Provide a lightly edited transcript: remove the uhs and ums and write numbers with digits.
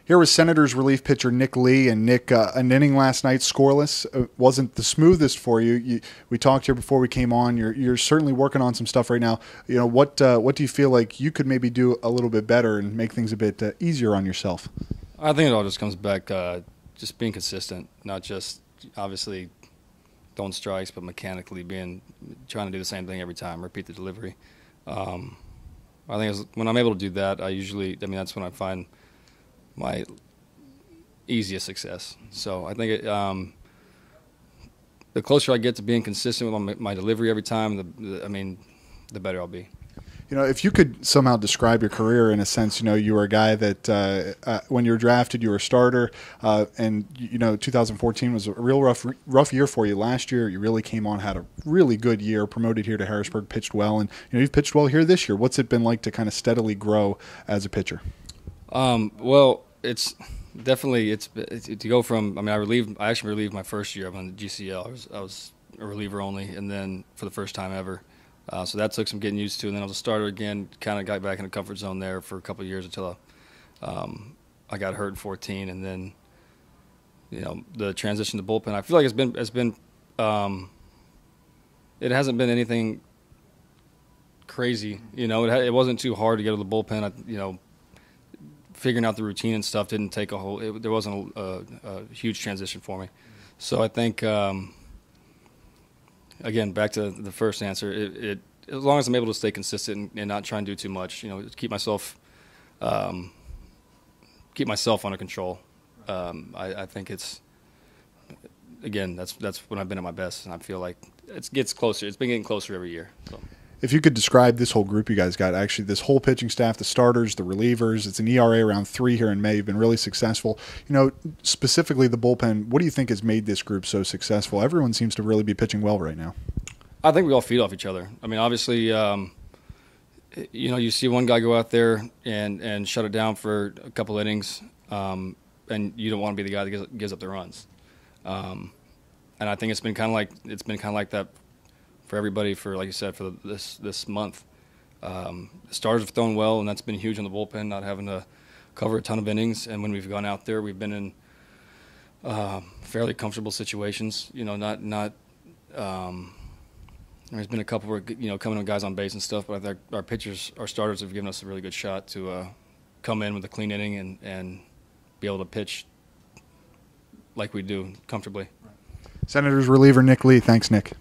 Here was Senators relief pitcher Nick Lee, and Nick, an inning last night, scoreless. Wasn't the smoothest for you. We talked here before we came on. You're certainly working on some stuff right now. You know, what do you feel like you could maybe do a little bit better and make things a bit easier on yourself? I think it all just comes back just being consistent, not just obviously throwing strikes, but mechanically trying to do the same thing every time, repeat the delivery. I think when I'm able to do that, that's when I find my easiest success. So I think the closer I get to being consistent with my delivery every time, the better I'll be. You know, if you could somehow describe your career in a sense, you know, you were a guy that when you were drafted, you were a starter, and, you know, 2014 was a real rough year for you. Last year, you really came on, had a really good year, promoted here to Harrisburg, pitched well, and, you know, you've pitched well here this year. What's it been like to kind of steadily grow as a pitcher? Well, it's definitely to go from. I actually relieved my first year. I'm on the GCL. I was a reliever only, and then for the first time ever. So that took some getting used to, and then I was a starter again. Kind of got back in the comfort zone there for a couple of years until I got hurt in 2014, and then the transition to bullpen. I feel like it hasn't been anything crazy. It wasn't too hard to get to the bullpen. Figuring out the routine and stuff didn't take there wasn't a huge transition for me. So I think, again, back to the first answer, as long as I'm able to stay consistent and not try and do too much, keep myself under control. I think that's when I've been at my best, and I feel like it gets closer. It's been getting closer every year. So. If you could describe this whole group you guys got, actually this whole pitching staff, the starters, the relievers, it's an ERA around 3 here in May. You've been really successful. Specifically the bullpen, what do you think has made this group so successful? Everyone seems to really be pitching well right now. I think we all feed off each other. Obviously, you see one guy go out there and shut it down for a couple innings, and you don't want to be the guy that gives up the runs. And I think it's been kind of like that for everybody, for like you said, for this month. The starters have thrown well, and that's been huge on the bullpen, not having to cover a ton of innings. And when we've gone out there, we've been in fairly comfortable situations. There's been a couple where coming with guys on base and stuff, but I think our starters have given us a really good shot to come in with a clean inning and be able to pitch like we do comfortably. Senators reliever Nick Lee. Thanks, Nick.